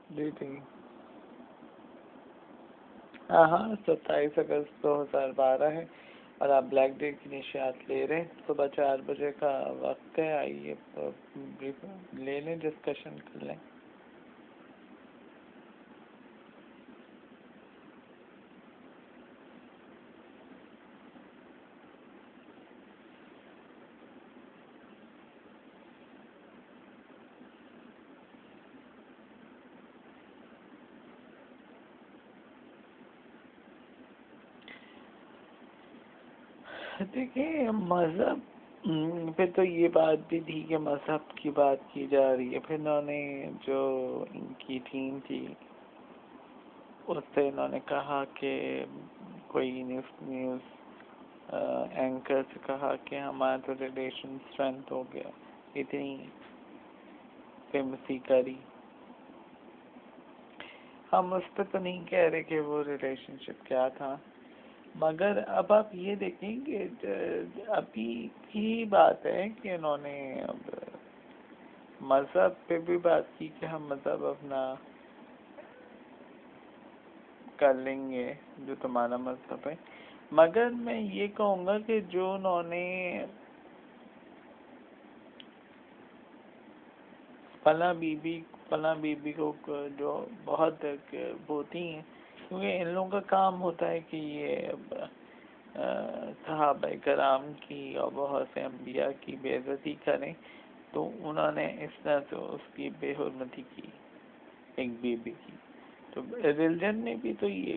جی جی ہاں ہاں 27 اگست 2012 ہے، اور آپ بلیک ڈے کی نشات لے رہے ہیں، صبح 4 بجے کا وقت ہے، آئیے بریف لے لیں، ڈسکشن کر لیں۔ دیکھیں مذہب پھر تو یہ بات بھی تھی کہ مذہب کی بات کی جا رہی ہے، پھر انہوں نے جو ان کی ٹیم تھی اس سے انہوں نے کہا کہ کوئی نیوز اینکر سے کہا کہ ہمارا تو ریلیشن اسٹرینتھ ہو گیا، اتنی فیمسی کری۔ ہم اس پہ تو نہیں کہہ رہے کہ وہ ریلیشن شپ کیا تھا، مگر اب آپ یہ دیکھیں کہ ابھی کی بات ہے کہ انہوں نے اب مذہب پہ بھی بات کی کہ ہم مذہب اپنا کر لیں گے جو تمہارا مذہب ہے، مگر میں یہ کہوں گا کہ جو انہوں نے فلاں بی بی کو جو بہت ہوتی ہیں، کیونکہ ان لوگوں کا کام ہوتا ہے کہ یہ صحابہ کرام کی اور بہت سے انبیاء کی بے عزتی کریں، تو انہوں نے اس طرح سے اس کی بے حرمتی کی ایک بی بی کی۔ تو ریلیجن میں بھی تو یہ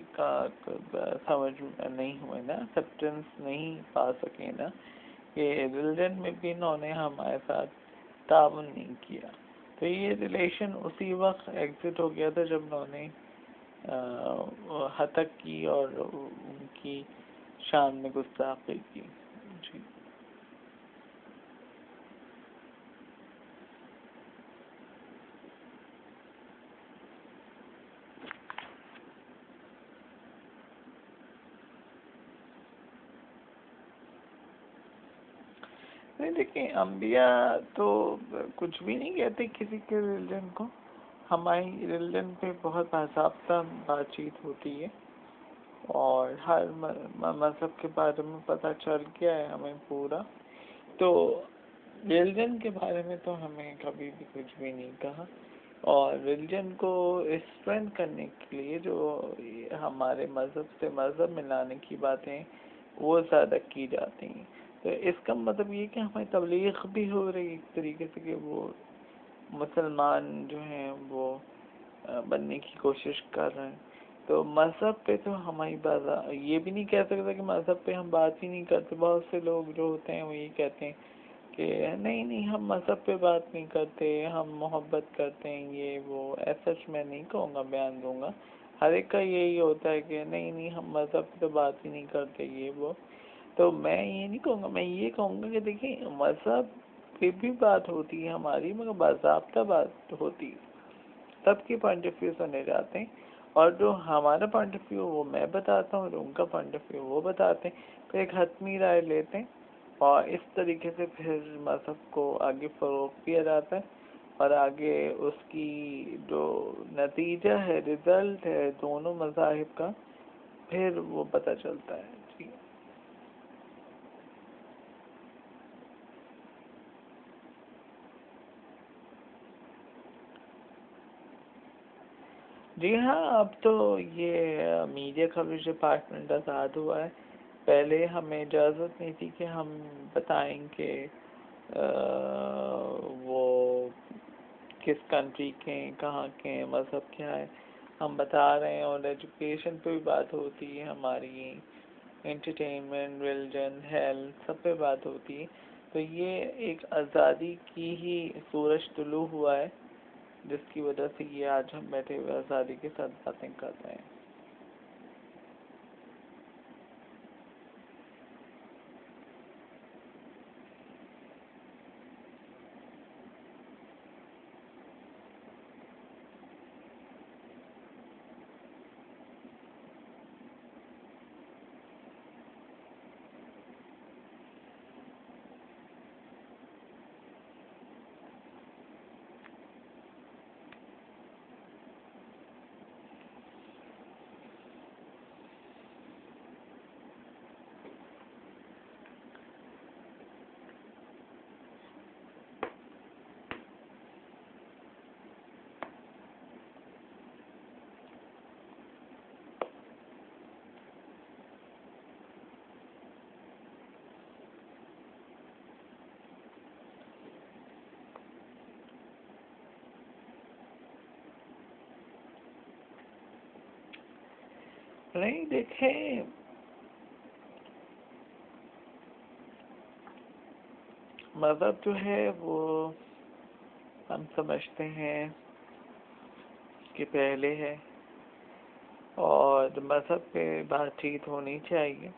سمجھ نہیں ہوئے نا، ایکسیپٹنس نہیں پا سکے نا، کہ ریلیجن میں بھی انہوں نے ہمارے ساتھ تعاون نہیں کیا، تو یہ ریلیشن اسی وقت ایگزٹ ہو گیا تھا جب انہوں نے ہتک کی اور ان کی شان میں گستاخی کی۔ جی نہیں دیکھیں، انبیاء تو کچھ بھی نہیں کہتے کسی کے ریلیجن کو، ہماری ریلیجن پہ بہت باضابطہ بات چیت ہوتی ہے، اور ہر مذہب کے بارے میں پتہ چل گیا ہے ہمیں پورا، تو ریلیجن کے بارے میں تو ہمیں کبھی بھی کچھ بھی نہیں کہا، اور ریلیجن کو اسٹرینتھ کرنے کے لیے جو ہمارے مذہب سے مذہب ملانے کی باتیں وہ زیادہ کی جاتی ہیں، تو اس کا مطلب یہ کہ ہمیں تبلیغ بھی ہو رہی ہے ایک طریقے سے کہ وہ مسلمان جو ہیں وہ بننے کی کوشش کر رہے ہیں، تو مذہب پہ تو ہماری بات یہ بھی نہیں کہہ سکتا کہ مذہب پہ ہم بات ہی نہیں کرتے، بہت سے لوگ جو ہوتے ہیں وہ یہ کہتے ہیں کہ نہیں نہیں ہم مذہب پہ بات نہیں کرتے، ہم محبت کرتے ہیں، یہ وہ ایسا میں نہیں کہوں گا، بیان دوں گا، ہر ایک کا یہی ہوتا ہے کہ نہیں نہیں ہم مذہب پہ بات ہی نہیں کرتے، یہ وہ، تو میں یہ نہیں کہوں گا، میں یہ کہوں گا کہ دیکھیں مذہب پہ بھی بات ہوتی ہے ہماری، مگر باضابطہ بات ہوتی ہے، سب کے پوائنٹ آف ویو سنے جاتے ہیں، اور جو ہمارا پوائنٹ آف ویو وہ میں بتاتا ہوں، جو ان کا پوائنٹ آف ویو وہ بتاتے ہیں، پھر ایک حتمی رائے لیتے ہیں، اور اس طریقے سے پھر مذہب کو آگے فروغ دیا جاتا ہے، اور آگے اس کی جو نتیجہ ہے، رزلٹ ہے دونوں مذاہب کا، پھر وہ پتہ چلتا ہے۔ جی جی ہاں، اب تو یہ میڈیا کوریج ڈپارٹمنٹ آزاد ہوا ہے، پہلے ہمیں اجازت نہیں تھی کہ ہم بتائیں کہ وہ کس کنٹری کے ہیں، کہاں کے ہیں، مذہب کیا ہے، ہم بتا رہے ہیں، اور ایجوکیشن پہ بھی بات ہوتی ہے ہماری، انٹرٹینمنٹ، ریلیجن، ہیلتھ، سب پہ بات ہوتی ہے، تو یہ ایک آزادی کی ہی سورج طلوع ہوا ہے، جس کی وجہ سے یہ آج ہم بیٹھے ہوئے آزادی کے ساتھ باتیں کر رہے ہیں۔ نہیں دیکھیں، مذہب جو ہے وہ ہم سمجھتے ہیں کہ پہلے ہے، اور مذہب پہ بات چیت ہونی چاہیے،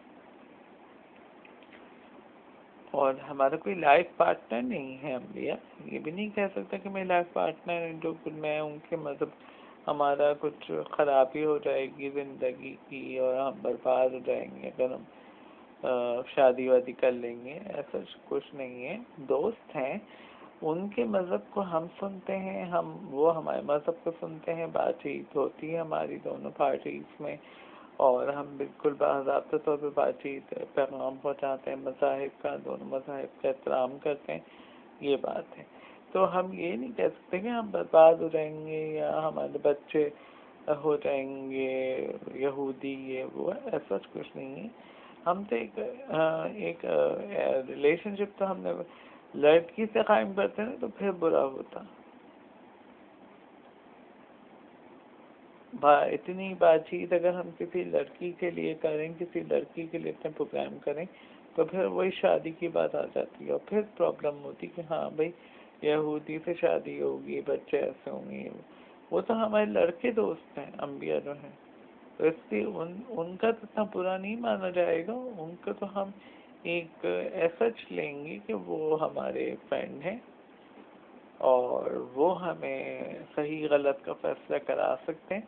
اور ہمارا کوئی لائف پارٹنر نہیں ہے انبیاء، یہ بھی نہیں کہہ سکتا کہ میری لائف پارٹنر ہے جو میں ان کے مذہب ہمارا کچھ خرابی ہو جائے گی زندگی کی اور ہم برباد ہو جائیں گے اگر ہم شادی وادی کر لیں گے، ایسا کچھ نہیں ہے۔ دوست ہیں، ان کے مذہب کو ہم سنتے ہیں، وہ ہمارے مذہب کو سنتے ہیں، بات چیت ہوتی ہے ہماری دونوں پارٹیز میں، اور ہم بالکل باضابطہ طور پہ بات چیت پیغام پہنچاتے ہیں مذاہب کا، دونوں مذاہب کا احترام کرتے ہیں، یہ بات ہے۔ تو ہم یہ نہیں کہہ سکتے کہ ہم برباد ہو جائیں گے یا ہمارے بچے ہو جائیں گے یہودی، یہ وہ، ایسا کچھ نہیں ہے۔ ہم تو ایک ریلیشن شپ تو ہم نے لڑکی سے قائم کرتے نا تو پھر برا ہوتا، اتنی بات چیت اگر ہم کسی لڑکی کے لیے کریں، کسی لڑکی کے لیے اتنے پروگرام کریں، تو پھر وہی شادی کی بات آ جاتی ہے، اور پھر پرابلم ہوتی کہ ہاں بھائی یہودی سے شادی ہوگی، بچے ایسے ہوں گے، وہ تو ہمارے لڑکے دوست ہیں انبیاء جو ہیں، تو اس لیے ان کا تو اتنا برا نہیں مانا جائے گا، ان کا تو ہم ایک ایسا لیں گے کہ وہ ہمارے فرینڈ ہیں، اور وہ ہمیں صحیح غلط کا فیصلہ کرا سکتے ہیں،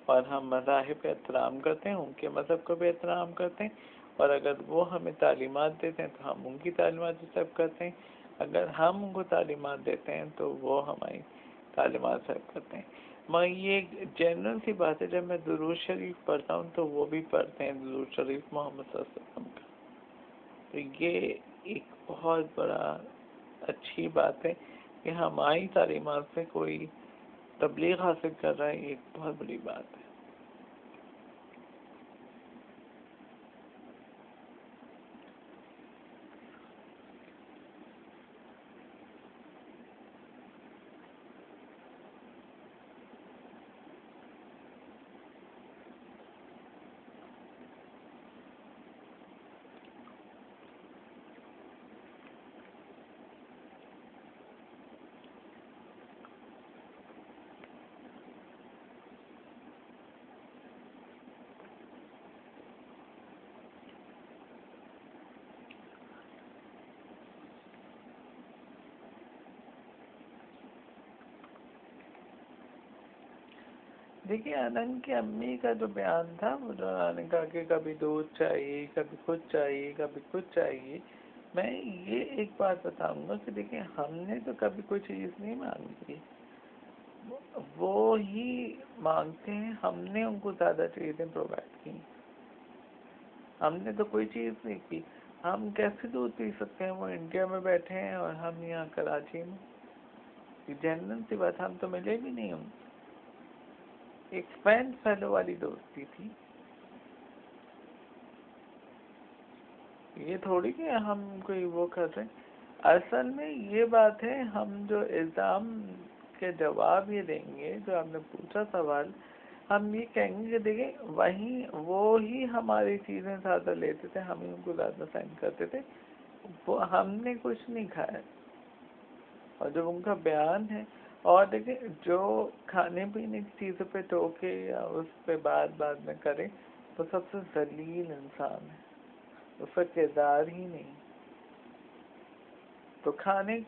اور ہم مذاہب کا احترام کرتے ہیں، ان کے مذہب کو بھی احترام کرتے ہیں، اور اگر وہ ہمیں تعلیمات دیتے ہیں تو ہم ان کی تعلیمات ایکسیپٹ کرتے ہیں، اگر ہم ان کو تعلیمات دیتے ہیں تو وہ ہماری تعلیمات ایکسیپٹ کرتے ہیں۔ مگر یہ جنرل سی بات ہے، جب میں درود شریف پڑھتا ہوں تو وہ بھی پڑھتے ہیں درود شریف محمد صلی اللہ علیہ وسلم کا، تو یہ ایک بہت بڑا اچھی بات ہے کہ ہماری تعلیمات سے کوئی تبلیغ حاصل کر رہا ہے، یہ ایک بہت بڑی بات ہے۔ دیکھیے اننت کی امی کا جو بیان تھا، وہ جو انہوں نے کہا کہ کبھی دودھ چاہیے، کبھی کچھ چاہیے، کبھی کچھ چاہیے، میں یہ ایک بات بتاؤں گا کہ دیکھیں ہم نے تو کبھی کوئی چیز نہیں مانگی، وہ ہی مانگتے ہیں، ہم نے ان کو زیادہ چیزیں پرووائڈ کی، ہم نے تو کوئی چیز نہیں کی، ہم کیسے دودھ پی سکتے ہیں؟ وہ انڈیا میں بیٹھے ہیں اور ہم یہاں کراچی میں، جنرل سی بات، ہم تو ملے بھی نہیں ہوں، ایک فرینڈ فیلو والی دوستی تھی، یہ تھوڑی کہ ہم کوئی وہ کر رہے ہیں۔ اصل میں یہ بات ہے، ہم جو الزام کے جواب یہ دیں گے جو آپ نے پوچھا سوال، ہم یہ کہیں گے کہ دیکھیں وہی ہماری چیزیں زیادہ لیتے تھے، ہم ہی ان کو زیادہ سینڈ کرتے تھے، وہ ہم نے کچھ نہیں کھایا، اور جب ان کا بیان ہے، اور دیکھیں جو کھانے پینے کی چیزوں پہ ٹوکے یا اس پہ بات میں کرے تو سب سے ذلیل انسان ہے، اس کا کردار ہی نہیں۔ تو کھانے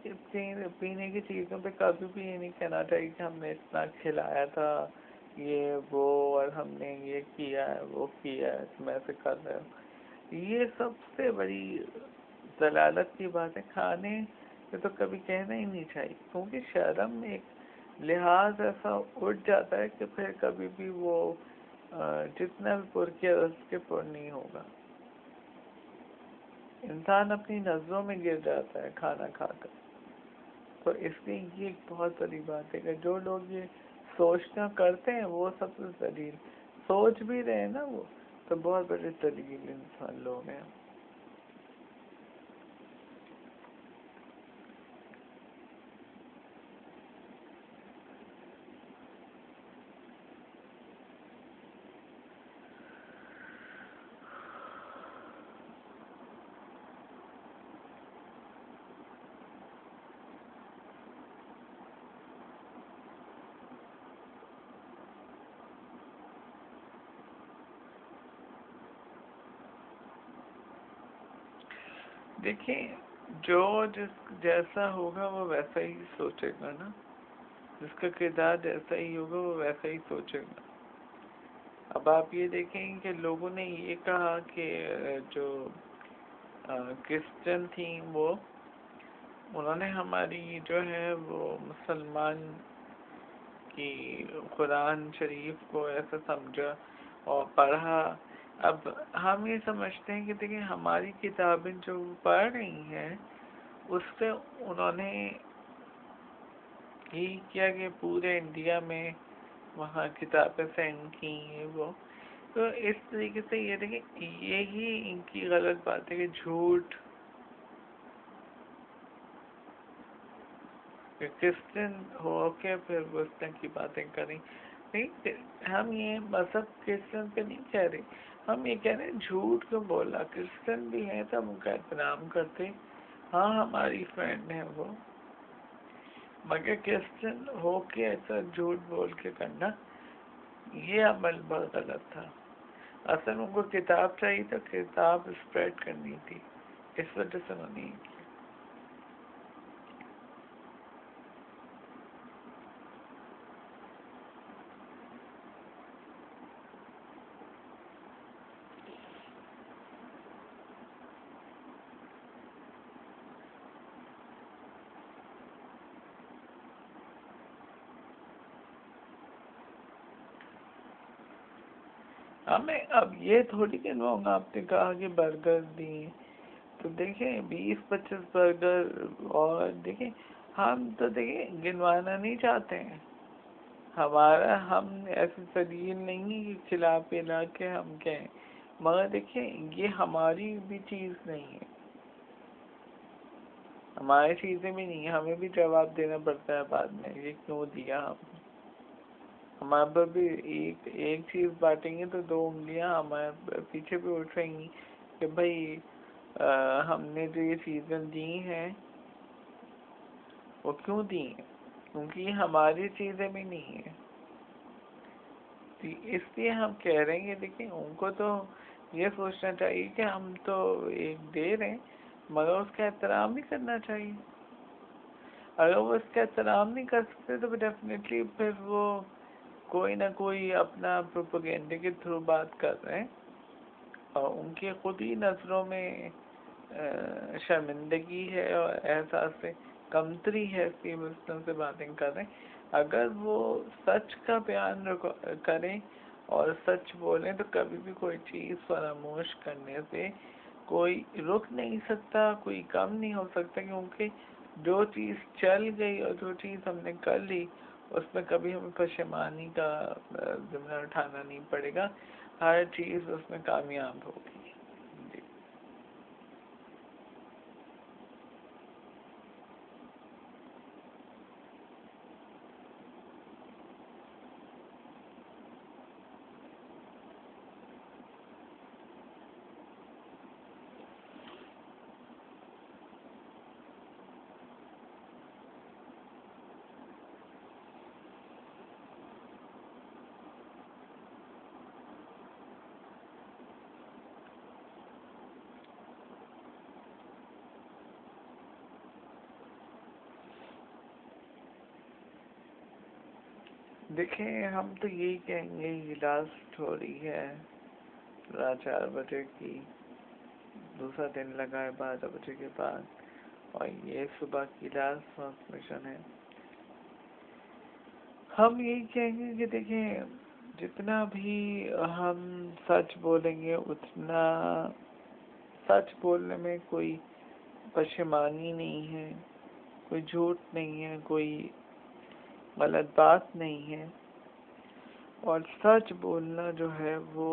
پینے کی چیزوں پہ کبھی بھی یہ نہیں کہنا چاہیے کہ ہم نے اتنا کھلایا تھا، یہ وہ، اور ہم نے یہ کیا ہے وہ کیا ہے، تم ایسے کر رہے ہو، یہ سب سے بڑی ضلالت کی بات ہے۔ کھانے پہ تو کبھی کہنا ہی نہیں چاہیے، کیونکہ شرم میں ایک لحاظ ایسا اٹھ جاتا ہے کہ پھر کبھی بھی وہ جتنا بھی پر کیا اس کے پر نہیں ہوگا، انسان اپنی نظروں میں گر جاتا ہے کھانا کھا کر۔ تو اس لیے یہ ایک بہت بڑی بات ہے کہ جو لوگ یہ سوچنا کرتے ہیں وہ سب سے ذلیل، سوچ بھی رہے ہیں نا وہ تو بہت بڑے ذلیل انسان لوگ ہیں۔ دیکھیں جو جیسا ہوگا وہ ویسا ہی سوچے گا نا، جس کا کردار جیسا ہی ہوگا وہ ویسا ہی سوچے گا۔ اب آپ یہ دیکھیں کہ لوگوں نے یہ کہا کہ جو کرسچن تھیں وہ انہوں نے ہماری جو ہے وہ مسلمان کی قرآن شریف کو ایسا سمجھا اور پڑھا۔ اب ہم یہ سمجھتے ہیں کہ دیکھیں ہماری کتابیں جو پڑھ رہی ہیں اس سے انہوں نے یہ کیا کہ پورے انڈیا میں وہاں کتابیں سینڈ کی ہیں وہ، تو اس طریقے سے یہ دیکھیں یہی ان کی غلط بات ہے کہ جھوٹ کرسچن ہو کے پھر وہ اس طرح کی باتیں کریں۔ نہیں، ہم یہ مذہب کرسچن پہ نہیں کہہ رہے، ہم یہ کہہ رہے ہیں جھوٹ کو بولا، کرسچن بھی ہیں تو ہم ان کا احترام کرتے، ہاں ہماری فرینڈ ہیں وہ، مگر کرسچن ہو کے ایسا جھوٹ بول کے کرنا یہ عمل بہت غلط تھا۔ اصل ان کو کتاب چاہیے تو کتاب اسپریڈ کرنی تھی، اس وجہ سے انہوں نے یہ کیا۔ ہمیں اب یہ تھوڑی گنواؤں گا، آپ نے کہا کہ برگر دیے تو دیکھیں 20-25 برگر، اور دیکھیں ہم تو دیکھیں گنوانا نہیں چاہتے ہیں، ہمارا ہم ایسے دلیل نہیں ہے کہ کھلا پلا کے ہم کہیں، مگر دیکھیں یہ ہماری بھی چیز نہیں ہے، ہماری چیزیں بھی نہیں ہیں، ہمیں بھی جواب دینا پڑتا ہے بعد میں یہ کیوں دیا ہم نے۔ ہمارے پر بھی ایک چیز بانٹیں گے تو 2 انگلیاں ہمارے پیچھے بھی اٹھ رہی ہیں کہ بھائی ہم نے جو یہ چیزیں دی ہیں وہ کیوں دی ہیں، کیونکہ یہ ہماری چیزیں بھی نہیں ہیں۔ اس لیے ہم کہہ رہے ہیں کہ دیکھیں ان کو تو یہ سوچنا چاہیے کہ ہم تو ایک دے رہے ہیں مگر اس کا احترام بھی کرنا چاہیے، اگر وہ اس کا احترام نہیں کر سکتے تو ڈیفینیٹلی پھر وہ کوئی نہ کوئی اپنا پروپیگنڈے کے تھرو بات کر رہے ہیں، اور ان کی خود ہی نظروں میں شرمندگی ہے اور احساس سے کمتری ہے، اس لیے مسلم سے باتیں کر رہے ہیں۔ اگر وہ سچ کا بیان کریں اور سچ بولیں تو کبھی بھی کوئی چیز فراموش کرنے سے کوئی رک نہیں سکتا، کوئی کم نہیں ہو سکتا، کیونکہ جو چیز چل گئی اور جو چیز ہم نے کر لی اس میں کبھی ہمیں پشیمانی کا ذمہ اٹھانا نہیں پڑے گا، ہر چیز اس میں کامیاب ہوگی۔ جی دیکھیں ہم تو یہی کہیں گے یہ لاسٹ ہو رہی ہے 4 بجے کی، دوسرا دن لگا ہے 12 بجے کے بعد، اور یہ صبح کی لاسٹ ٹرانسمیشن ہے۔ ہم یہی کہیں گے کہ دیکھیں جتنا بھی ہم سچ بولیں گے اتنا سچ بولنے میں کوئی پشیمانی نہیں ہے، کوئی جھوٹ نہیں ہے، کوئی غلط بات نہیں ہے، اور سچ بولنا جو ہے وہ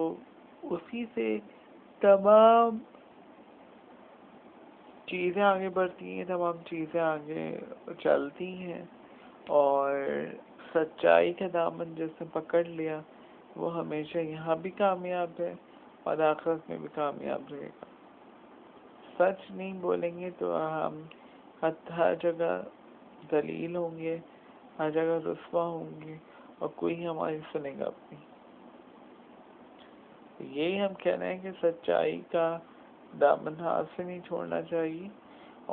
اسی سے تمام چیزیں آگے بڑھتی ہیں، تمام چیزیں آگے چلتی ہیں، اور سچائی کا دامن جس نے پکڑ لیا وہ ہمیشہ یہاں بھی کامیاب ہے اور آخرت میں بھی کامیاب رہے گا۔ سچ نہیں بولیں گے تو ہم ہر جگہ ذلیل ہوں گے، ہر جگہ رسوا ہوں گے، اور کوئی ہماری سنے گا اپنی۔ یہی ہم کہہ رہے ہیں کہ سچائی کا دامن ہاتھ سے نہیں چھوڑنا چاہیے،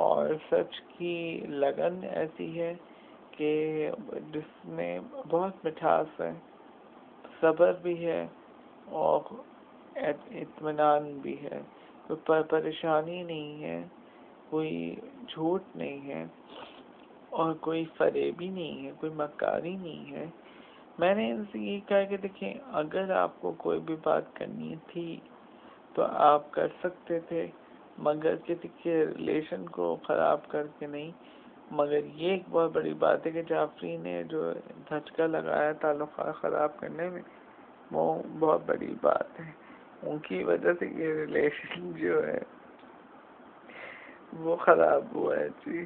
اور سچ کی لگن ایسی ہے کہ جس میں بہت مٹھاس ہے، صبر بھی ہے اور اطمینان بھی ہے، کوئی پریشانی نہیں ہے، کوئی جھوٹ نہیں ہے اور کوئی فریبی نہیں ہے، کوئی مکاری نہیں ہے۔ میں نے ان سے یہ کہا کہ دیکھیں اگر آپ کو کوئی بھی بات کرنی تھی تو آپ کر سکتے تھے، مگر کسی کے ریلیشن کو خراب کر کے نہیں۔ مگر یہ ایک بہت بڑی بات ہے کہ جعفری نے جو دھچکا لگایا تعلقات خراب کرنے میں، وہ بہت بڑی بات ہے۔ ان کی وجہ سے یہ ریلیشن جو ہے وہ خراب ہوا ہے جی۔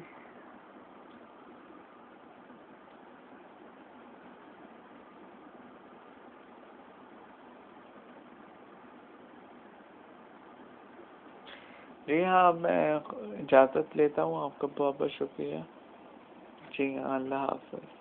جی ہاں، میں اجازت لیتا ہوں، آپ کا بہت بہت شکریہ۔ جی ہاں، اللہ حافظ۔